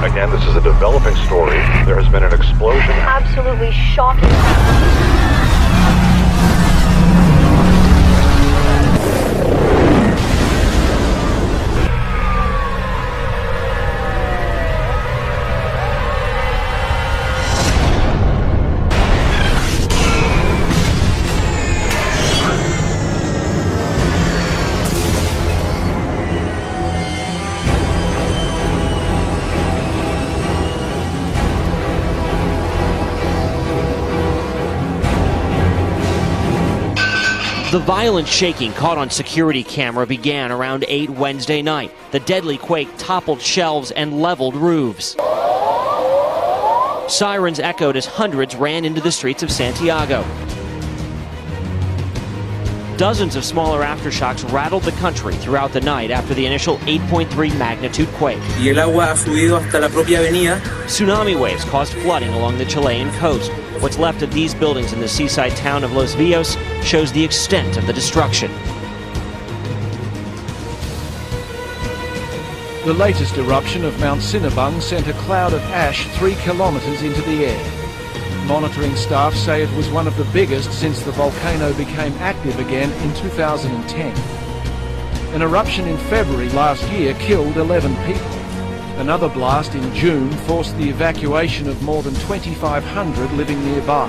Again, this is a developing story. There has been an explosion. Absolutely shocking. The violent shaking caught on security camera began around 8 Wednesday night. The deadly quake toppled shelves and leveled roofs. Sirens echoed as hundreds ran into the streets of Santiago. Dozens of smaller aftershocks rattled the country throughout the night after the initial 8.3 magnitude quake. Y el agua ha subido hasta la propia avenida. Tsunami waves caused flooding along the Chilean coast. What's left of these buildings in the seaside town of Los Villos shows the extent of the destruction. The latest eruption of Mount Sinabung sent a cloud of ash 3 kilometers into the air. Monitoring staff say it was one of the biggest since the volcano became active again in 2010. An eruption in February last year killed 11 people. Another blast in June forced the evacuation of more than 2,500 living nearby.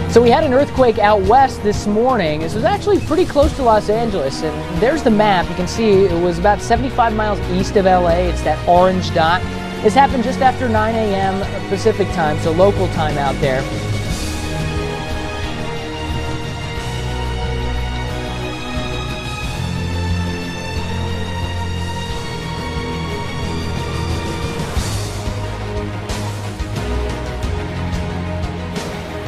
So we had an earthquake out west this morning. This was actually pretty close to Los Angeles, and there's the map. You can see it was about 75 miles east of LA. It's that orange dot. This happened just after 9 a.m. Pacific time, so local time out there.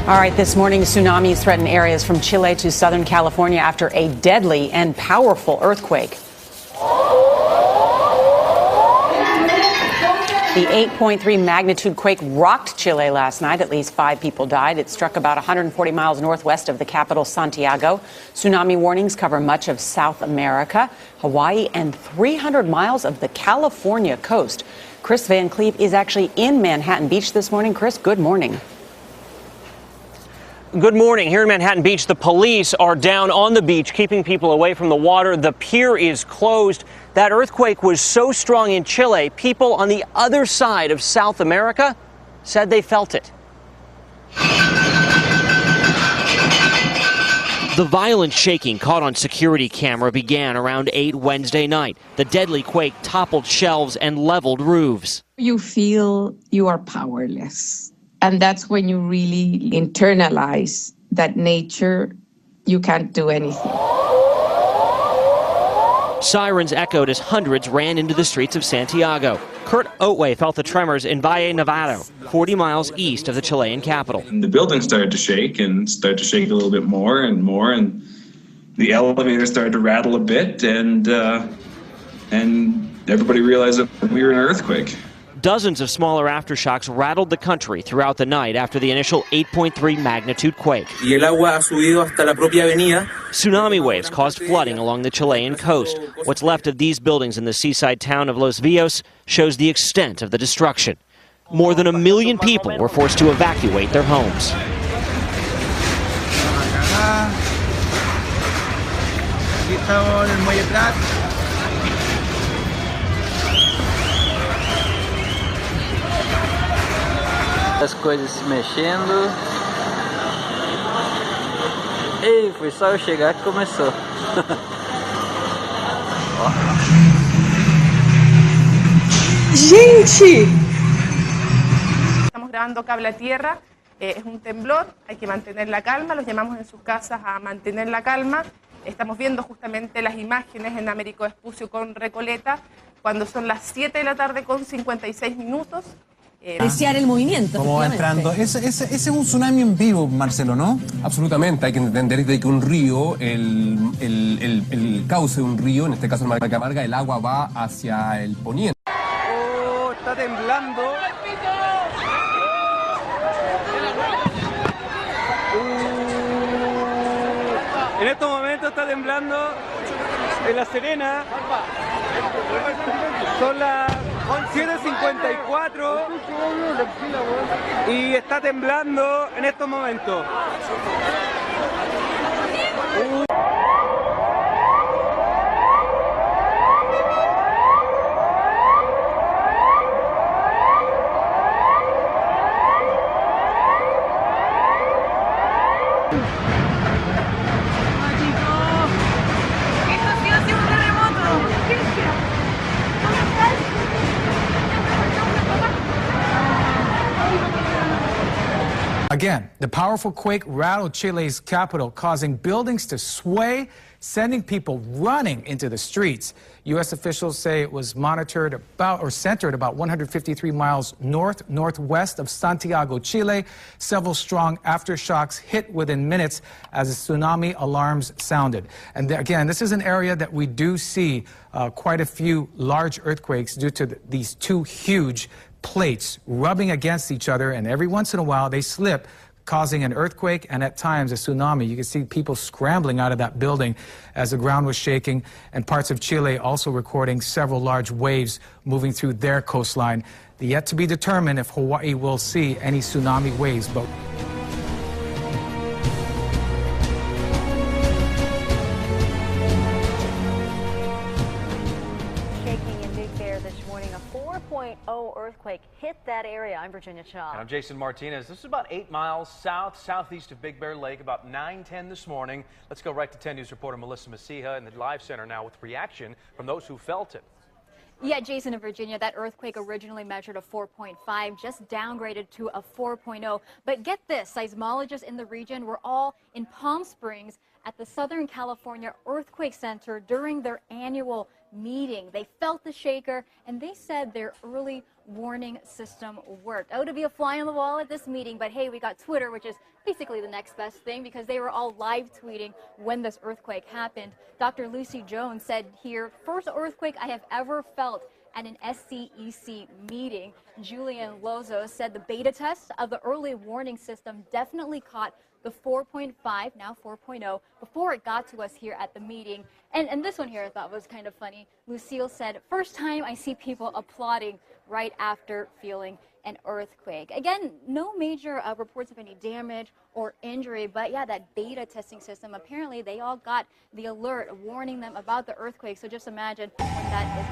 All right, this morning, tsunamis threaten areas from Chile to Southern California after a deadly and powerful earthquake. The 8.3 magnitude quake rocked Chile last night. At least 5 people died. It struck about 140 miles northwest of the capital, Santiago. Tsunami warnings cover much of South America, Hawaii, and 300 miles of the California coast. Chris Van Cleave is actually in Manhattan Beach this morning. Chris, good morning. Good morning. Here in Manhattan Beach, the police are down on the beach, keeping people away from the water. The pier is closed. That earthquake was so strong in Chile, people on the other side of South America said they felt it. The violent shaking caught on security camera began around 8 Wednesday night. The deadly quake toppled shelves and leveled roofs. You feel you are powerless. And that's when you really internalize that nature, you can't do anything. Sirens echoed as hundreds ran into the streets of Santiago. Kurt Otway felt the tremors in Valle Nevado, 40 miles east of the Chilean capital. The building started to shake and started to shake a little bit more, and the elevator started to rattle a bit, and everybody realized that we were in an earthquake. Dozens of smaller aftershocks rattled the country throughout the night after the initial 8.3 magnitude quake. Y el agua ha subido hasta la propia avenida. Tsunami waves caused flooding along the Chilean coast. What's left of these buildings in the seaside town of Los Villos shows the extent of the destruction. More than 1 million people were forced to evacuate their homes. As coisas se mexendo. Ei, foi só eu chegar que começou. ¡Gente! Estamos grabando Cable a Tierra. Es un temblor, hay que mantener la calma. Los llamamos en sus casas a mantener la calma. Estamos viendo justamente las imágenes en Américo Vespucio con Recoleta, cuando son las 7 de la tarde con 56 minutos. Apreciar el movimiento. ¿Cómo va entrando? Ese es un tsunami en vivo, Marcelo, ¿no? Absolutamente, hay que entender de que un río, el cauce de un río, en este caso el Marcamarga, el agua va hacia el poniente. ¡Oh, está temblando! En estos momentos está temblando. En La Serena son las 7:54 y está temblando en estos momentos. Again, the powerful quake rattled Chile's capital, causing buildings to sway, sending people running into the streets. U.S. officials say it was centered about 153 miles northwest of Santiago, Chile. Several strong aftershocks hit within minutes as the tsunami alarms sounded. And again, this is an area that we do see quite a few large earthquakes due to these two huge plates rubbing against each other, and every once in a while they slip, causing an earthquake and at times a tsunami. You can see people scrambling out of that building as the ground was shaking, and parts of Chile also recording several large waves moving through their coastline. Yet to be determined if Hawaii will see any tsunami waves. But A 4.0 earthquake hit that area. I'm Virginia Shaw. And I'm Jason Martinez. This is about 8 miles southeast of Big Bear Lake, about 9:10 this morning. Let's go right to 10 News reporter Melissa Messiha in the live center now with reaction from those who felt it. Yeah, Jason and Virginia, that earthquake originally measured a 4.5, just downgraded to a 4.0. But get this, seismologists in the region were all in Palm Springs at the Southern California Earthquake Center during their annual meeting. They felt the shaker, and they said their early warning system worked. Oh, to be a fly on the wall at this meeting, but hey, we got Twitter, which is basically the next best thing because they were all live tweeting when this earthquake happened. Dr. Lucy Jones said here, first earthquake I have ever felt at an SCEC meeting. Julian Lozo said the beta test of the early warning system definitely caught the 4.5, now 4.0, before it got to us here at the meeting. And this one here I thought was kind of funny. Lucille said, first time I see people applauding right after feeling an earthquake. Again, no major reports of any damage or injury, but yeah, that beta testing system, apparently they all got the alert warning them about the earthquake. So just imagine when that is.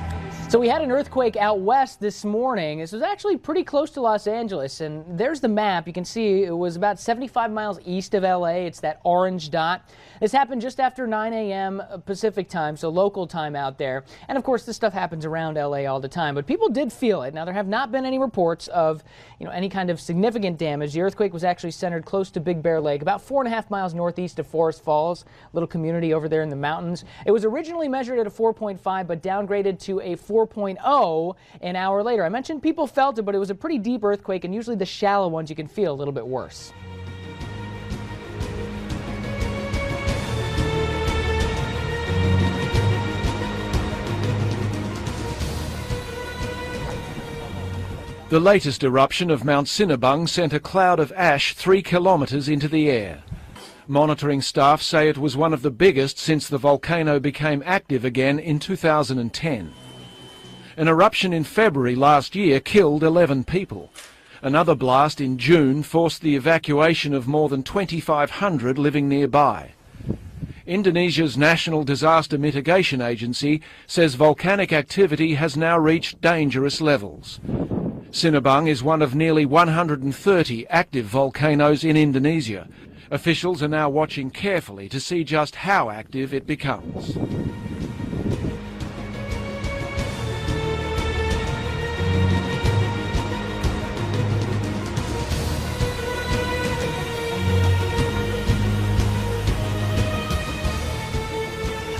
So we had an earthquake out west this morning. This was actually pretty close to Los Angeles, and there's the map. You can see it was about 75 miles east of LA. It's that orange dot. This happened just after 9 a.m. Pacific time, so local time out there. And of course, this stuff happens around LA all the time, but people did feel it. Now, there have not been any reports of, any kind of significant damage. The earthquake was actually centered close to Big Bear Lake, about 4.5 miles northeast of Forest Falls, a little community over there in the mountains. It was originally measured at a 4.5, but downgraded to a 4.0 an hour later. I mentioned people felt it, but it was a pretty deep earthquake, and usually the shallow ones you can feel a little bit worse. The latest eruption of Mount Cinnabung sent a cloud of ash 3 kilometres into the air. Monitoring staff say it was one of the biggest since the volcano became active again in 2010. An eruption in February last year killed 11 people. Another blast in June forced the evacuation of more than 2,500 living nearby. Indonesia's National Disaster Mitigation Agency says volcanic activity has now reached dangerous levels. Cinnabung is one of nearly 130 active volcanoes in Indonesia. Officials are now watching carefully to see just how active it becomes.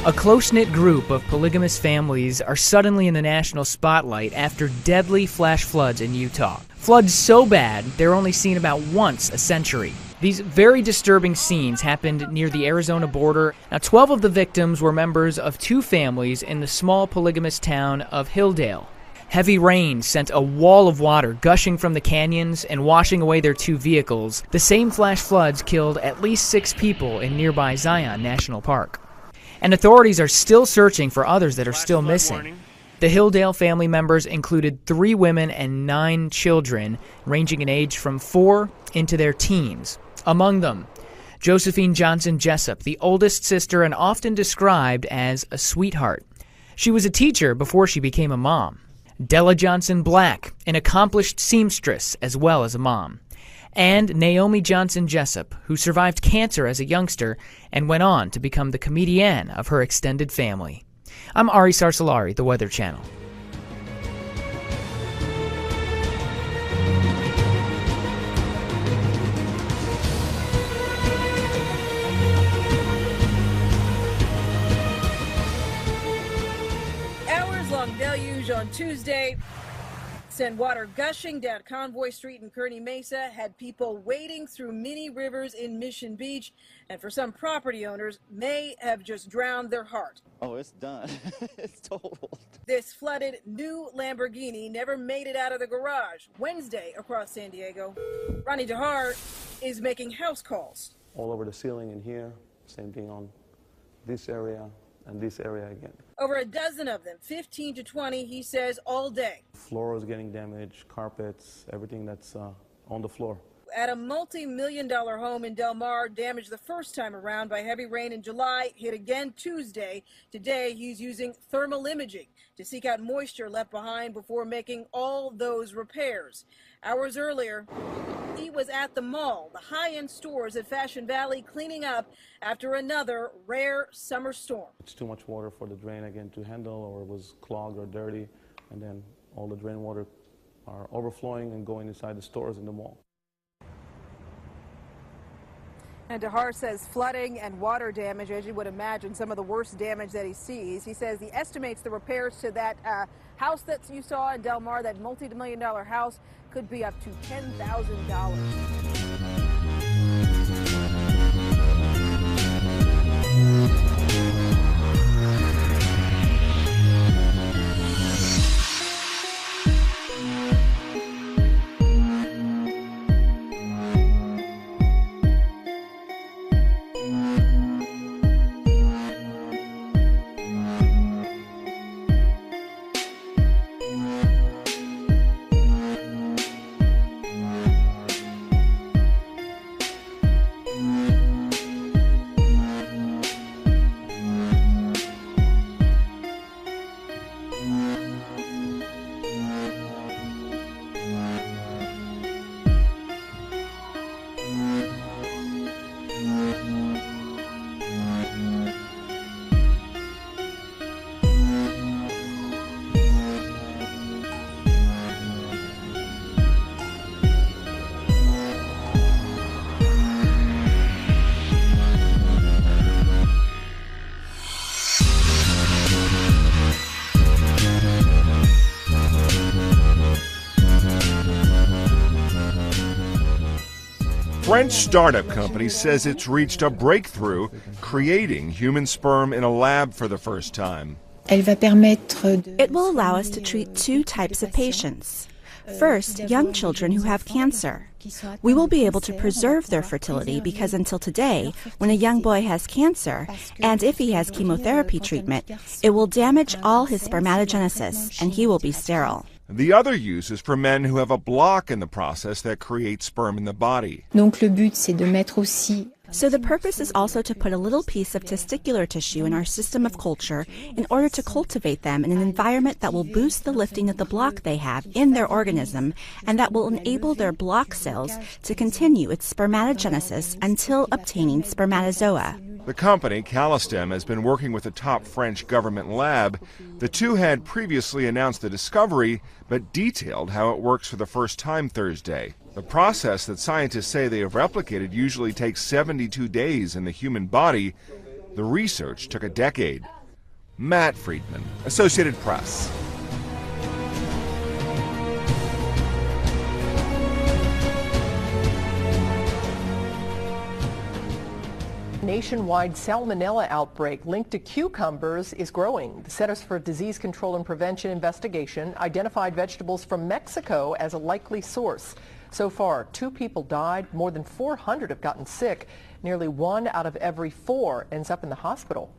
A close-knit group of polygamous families are suddenly in the national spotlight after deadly flash floods in Utah. Floods so bad, they're only seen about once a century. These very disturbing scenes happened near the Arizona border. Now, 12 of the victims were members of 2 families in the small polygamous town of Hilldale. Heavy rain sent a wall of water gushing from the canyons and washing away their 2 vehicles. The same flash floods killed at least 6 people in nearby Zion National Park. And authorities are still searching for others that are still missing. The Hilldale family members included 3 women and 9 children, ranging in age from 4 into their teens. Among them, Josephine Johnson Jessup, the oldest sister and often described as a sweetheart. She was a teacher before she became a mom. Della Johnson Black, an accomplished seamstress as well as a mom. And Naomi Johnson Jessup, who survived cancer as a youngster and went on to become the comedienne of her extended family. I'm Ari Sarsalari, the Weather Channel. Hours-long deluge on Tuesday sent water gushing down Convoy Street in Kearny Mesa, had people wading through many rivers in Mission Beach, and for some property owners, may have just drowned their heart. Oh, it's done. It's totaled. This flooded new Lamborghini never made it out of the garage Wednesday across San Diego. Ronnie DeHart is making house calls. All over the ceiling in here, same thing on this area and this area again. Over a dozen of them, 15 to 20, he says, all day. Floor is getting damaged, carpets, everything that's on the floor. At a multi-million-dollar home in Del Mar, damaged the first time around by heavy rain in July, hit again Tuesday. Today, he's using thermal imaging to seek out moisture left behind before making all those repairs. Hours earlier, he was at the mall, the high-end stores at Fashion Valley, cleaning up after another rare summer storm. It's too much water for the drain again to handle, or it was clogged or dirty, and then all the drain water are overflowing and going inside the stores in the mall. And DeHart says flooding and water damage, as you would imagine, some of the worst damage that he sees. He says he estimates the repairs to that house that you saw in Del Mar, that multi-million-dollar house, could be up to $10,000. French startup company says it's reached a breakthrough creating human sperm in a lab for the first time. It will allow us to treat 2 types of patients. First, young children who have cancer. We will be able to preserve their fertility because until today, when a young boy has cancer, and if he has chemotherapy treatment, it will damage all his spermatogenesis and he will be sterile. The other use is for men who have a block in the process that creates sperm in the body. So the purpose is also to put a little piece of testicular tissue in our system of culture in order to cultivate them in an environment that will boost the lifting of the block they have in their organism and that will enable their block cells to continue its spermatogenesis until obtaining spermatozoa. The company, Callistem, has been working with a top French government lab. The two had previously announced the discovery, but detailed how it works for the first time Thursday. The process that scientists say they have replicated usually takes 72 days in the human body. The research took a decade. Matt Friedman, Associated Press. Nationwide salmonella outbreak linked to cucumbers is growing. The Centers for Disease Control and Prevention investigation identified vegetables from Mexico as a likely source. So far, 2 people died, more than 400 have gotten sick. Nearly 1 out of every 4 ends up in the hospital.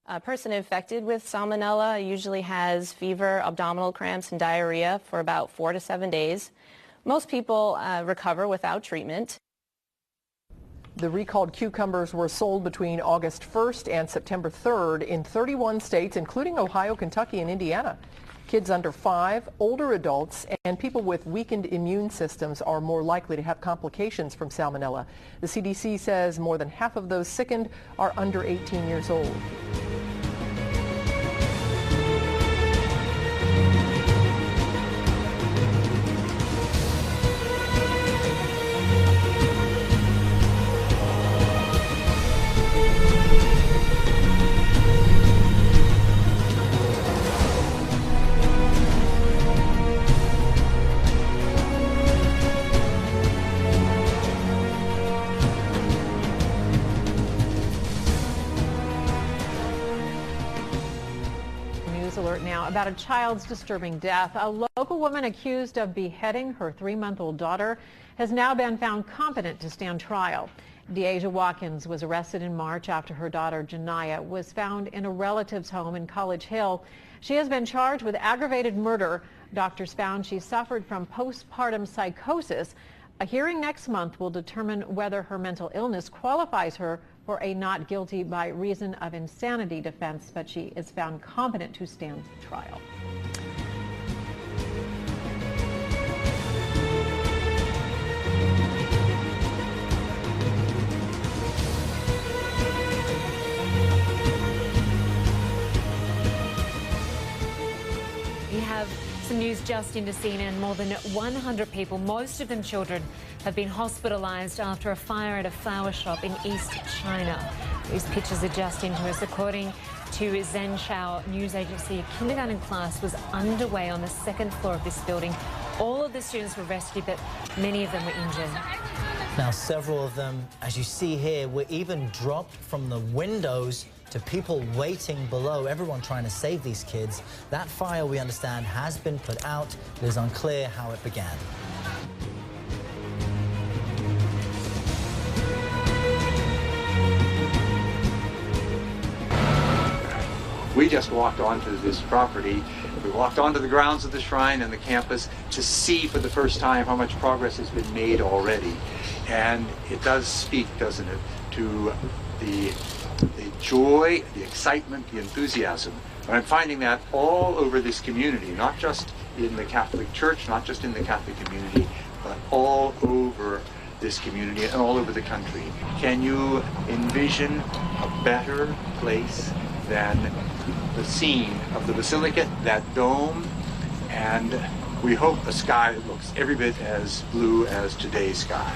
A person infected with salmonella usually has fever, abdominal cramps, and diarrhea for about 4 to 7 days. Most people recover without treatment. The recalled cucumbers were sold between August 1st and September 3rd in 31 states, including Ohio, Kentucky, and Indiana. Kids under 5, older adults, and people with weakened immune systems are more likely to have complications from salmonella. The CDC says more than half of those sickened are under 18 years old. Alert now about a child's disturbing death. A local woman accused of beheading her 3-month-old daughter has now been found competent to stand trial. Deasia Watkins was arrested in March after her daughter Janiyah was found in a relative's home in College Hill. She has been charged with aggravated murder. Doctors found she suffered from postpartum psychosis. A hearing next month will determine whether her mental illness qualifies her for a not guilty by reason of insanity defense, but she is found competent to stand trial. We have some news just into CNN. More than 100 people, most of them children, have been hospitalized after a fire at a flower shop in East China. These pictures are just into us. According to Zhenshao news agency, a kindergarten class was underway on the 2nd floor of this building. All of the students were rescued, but many of them were injured. Now, several of them, as you see here, were even dropped from the windows to people waiting below, everyone trying to save these kids. That fire, we understand, has been put out. It is unclear how it began. We just walked onto this property. We walked onto the grounds of the shrine and the campus to see for the first time how much progress has been made already. And it does speak, doesn't it, to the joy, the excitement, the enthusiasm. And I'm finding that all over this community, not just in the Catholic Church, not just in the Catholic community, but all over this community and all over the country. Can you envision a better place than the scene of the Basilica, that dome, and we hope a sky that looks every bit as blue as today's sky.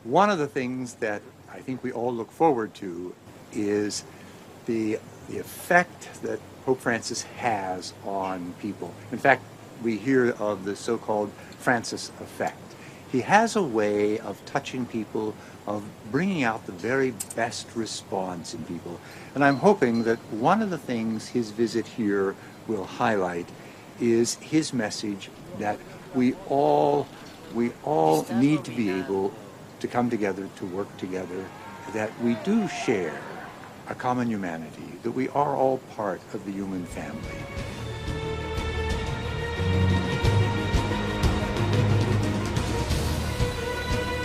One of the things that I think we all look forward to is the effect that Pope Francis has on people. In fact, we hear of the so-called Francis effect. He has a way of touching people, of bringing out the very best response in people. And I'm hoping that one of the things his visit here will highlight is his message that we all need to be able to come together, to work together, that we do share a common humanity, that we are all part of the human family.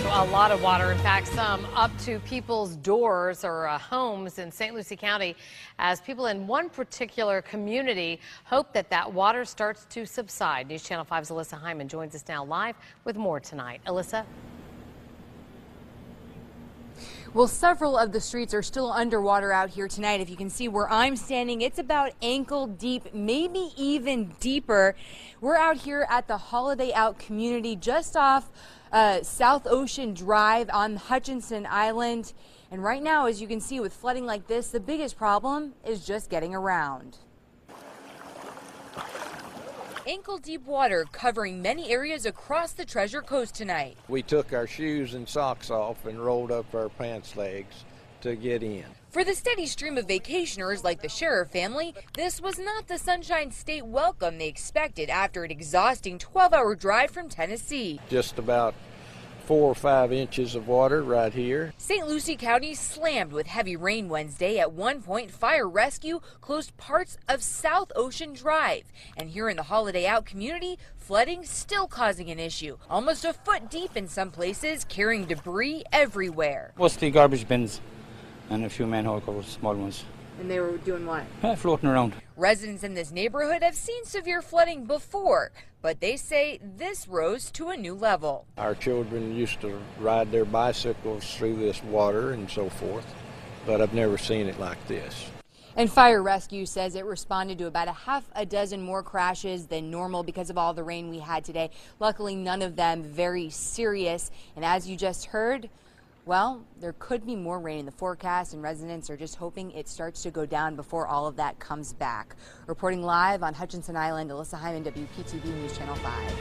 A lot of water, in fact, some up to people's doors or homes in St. Lucie County, as people in one particular community hope that that water starts to subside. News Channel 5's Alyssa Hyman joins us now live with more tonight. Alyssa? Well, several of the streets are still underwater out here tonight. If you can see where I'm standing, it's about ankle deep, maybe even deeper. We're out here at the Holiday Out community just off South Ocean Drive on Hutchinson Island. And right now, as you can see, with flooding like this, the biggest problem is just getting around. Ankle-deep water covering many areas across the Treasure Coast tonight. We took our shoes and socks off and rolled up our pants legs to get in. For the steady stream of vacationers like the Scherer family, this was not the Sunshine State welcome they expected after an exhausting 12-hour drive from Tennessee. Just about 4 or 5 inches of water right here. St. Lucie County slammed with heavy rain Wednesday. At one point, fire rescue closed parts of South Ocean Drive. And here in the Holiday Out community, flooding still causing an issue. Almost a foot deep in some places, carrying debris everywhere. Mostly garbage bins and a few manhole covers, small ones. And they were doing what? Floating around. Residents in this neighborhood have seen severe flooding before, but they say this rose to a new level. Our children used to ride their bicycles through this water and so forth, but I've never seen it like this. And fire rescue says it responded to about a half a dozen more crashes than normal because of all the rain we had today. Luckily, none of them very serious. And as you just heard, well, there could be more rain in the forecast, and residents are just hoping it starts to go down before all of that comes back. Reporting live on Hutchinson Island, Alyssa Hyman, WPTV News Channel 5.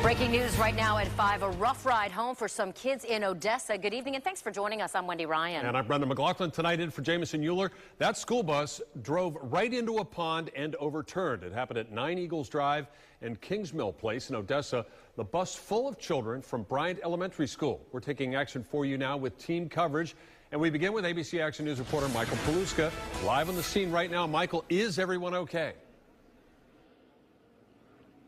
Breaking news right now at 5, a rough ride home for some kids in Odessa. Good evening and thanks for joining us. I'm Wendy Ryan. And I'm Brendan McLaughlin. Tonight in for Jameson Euler. That school bus drove right into a pond and overturned. It happened at 9 Eagles Drive and Kings Mill Place in Odessa. The bus full of children from Bryant Elementary School. We're taking action for you now with team coverage. And we begin with ABC Action News reporter Michael Paluska live on the scene right now. Michael, is everyone okay?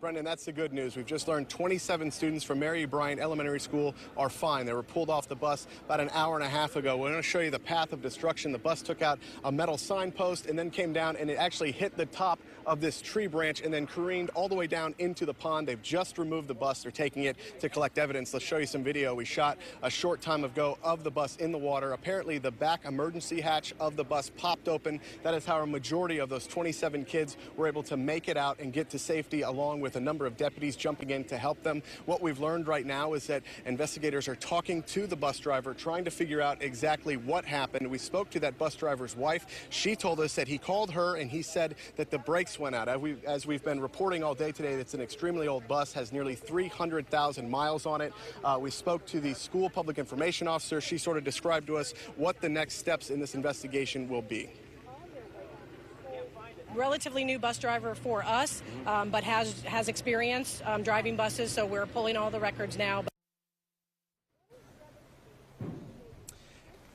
Brendan, that's the good news. We've just learned 27 students from Mary Bryant Elementary School are fine. They were pulled off the bus about an hour and a half ago. We're going to show you the path of destruction. The bus took out a metal signpost and then came down, and it actually hit the top of this tree branch and then careened all the way down into the pond. They've just removed the bus. They're taking it to collect evidence. Let's show you some video we shot a short time ago of the bus in the water. Apparently, the back emergency hatch of the bus popped open. That is how a majority of those 27 kids were able to make it out and get to safety, along with a number of deputies jumping in to help them. What we've learned right now is that investigators are talking to the bus driver, trying to figure out exactly what happened. We spoke to that bus driver's wife. She told us that he called her and he said that the brakes went out. As we've been reporting all day today, it's an extremely old bus, has nearly 300,000 miles on it. We spoke to the school public information officer. She sort of described to us what the next steps in this investigation will be. Relatively new bus driver for us, but has experience driving buses, so we're pulling all the records now.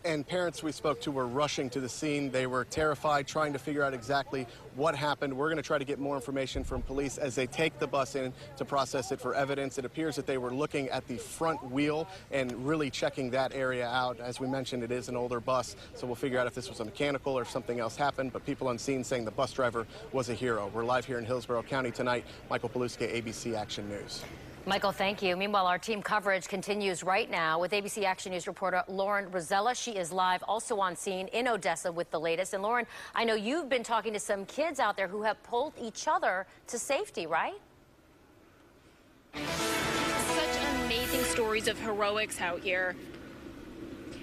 And parents we spoke to were rushing to the scene. They were terrified, trying to figure out exactly what happened. We're going to try to get more information from police as they take the bus in to process it for evidence. It appears that they were looking at the front wheel and really checking that area out. As we mentioned, it is an older bus, so we'll figure out if this was a mechanical or if something else happened. But people on scene saying the bus driver was a hero. We're live here in Hillsborough County tonight. Michael Paluska, ABC Action News. Michael, thank you. Meanwhile, our team coverage continues right now with ABC Action News reporter Lauren Rosella. She is live also on scene in Odessa with the latest. And Lauren, I know you've been talking to some kids out there who have pulled each other to safety, right? Such amazing stories of heroics out here.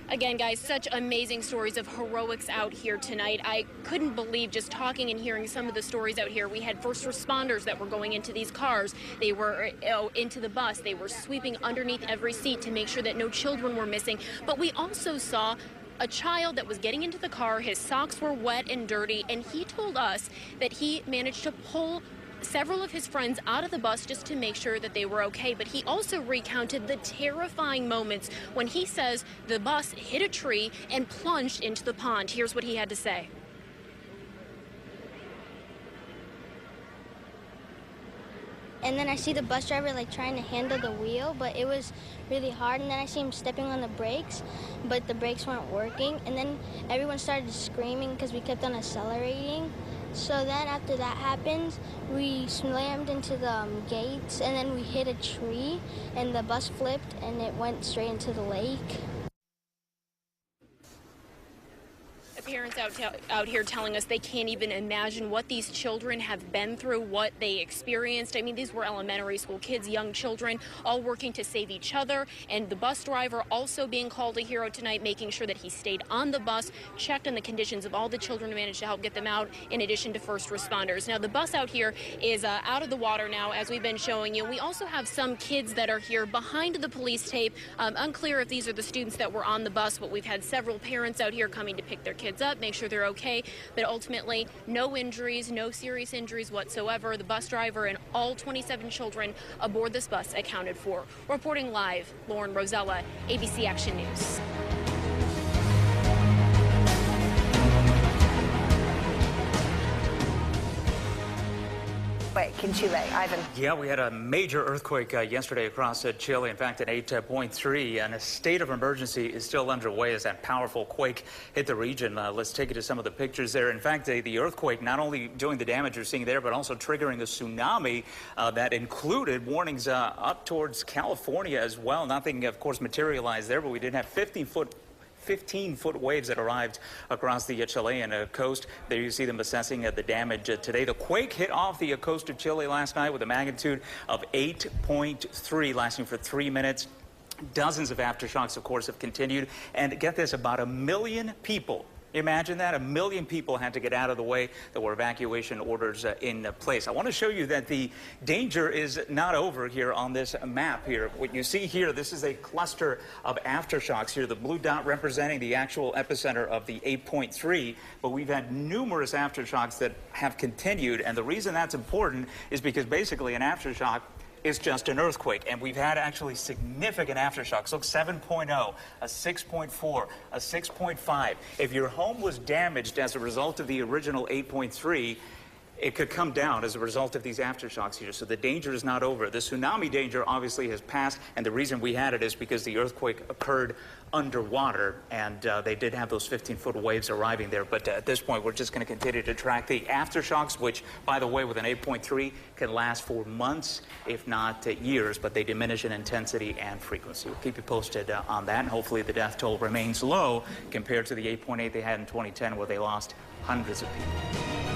Again, guys, such amazing stories of heroics out here tonight. I couldn't believe just talking and hearing some of the stories out here. We had first responders that were going into these cars. They were into the bus. They were sweeping underneath every seat to make sure that no children were missing. But we also saw a child that was getting into the car. His socks were wet and dirty, and he told us that he managed to pull several of his friends out of the bus just to make sure that they were okay. But he also recounted the terrifying moments when he says the bus hit a tree and plunged into the pond. Here's what he had to say. And then I see the bus driver like trying to handle the wheel, but it was really hard. And then I see him stepping on the brakes, but the brakes weren't working. And then everyone started screaming because we kept on accelerating. So then after that happened, we slammed into the gates, and then we hit a tree, and the bus flipped, and it went straight into the lake. Parents out here telling us they can't even imagine what these children have been through, what they experienced. I mean, these were elementary school kids, young children, all working to save each other. And the bus driver also being called a hero tonight, making sure that he stayed on the bus, checked on the conditions of all the children, and managed to help get them out, in addition to first responders. Now, the bus out here is out of the water now, as we've been showing you. We also have some kids that are here behind the police tape. Unclear if these are the students that were on the bus, but we've had several parents out here coming to pick their kids heads up, make sure they're okay. But ultimately, no injuries, no serious injuries whatsoever. The bus driver and all 27 children aboard this bus accounted for. Reporting live, Lauren Rosella, ABC Action News. In Chile, Ivan. Yeah, we had a major earthquake yesterday across Chile. In fact, an 8.3, and a state of emergency is still underway as that powerful quake hit the region. Let's take you to some of the pictures there. In fact, the earthquake not only doing the damage you're seeing there, but also triggering a tsunami that included warnings up towards California as well. Nothing, of course, materialized there, but we did have 15-foot waves that arrived across the Chilean coast. There you see them assessing the damage today. The quake hit off the coast of Chile last night with a magnitude of 8.3, lasting for 3 minutes. Dozens of aftershocks, of course, have continued. And get this, about 1 million people. Imagine that, 1 million people had to get out of the way. There were evacuation orders in place. I want to show you that the danger is not over here on this map here. What you see here, this is a cluster of aftershocks here, the blue dot representing the actual epicenter of the 8.3, but we've had numerous aftershocks that have continued, and the reason that's important is because basically an aftershock is just an earthquake, and we've had actually significant aftershocks. Look, 7.0, a 6.4, a 6.5. If your home was damaged as a result of the original 8.3, it could come down as a result of these aftershocks here. So the danger is not over. The tsunami danger obviously has passed, and the reason we had it is because the earthquake occurred underwater, and they did have those 15-foot waves arriving there. But at this point, we're just going to continue to track the aftershocks, which, by the way, with an 8.3 can last for months, if not years, but they diminish in intensity and frequency. We'll keep you posted on that, and hopefully the death toll remains low compared to the 8.8 they had in 2010, where they lost hundreds of people.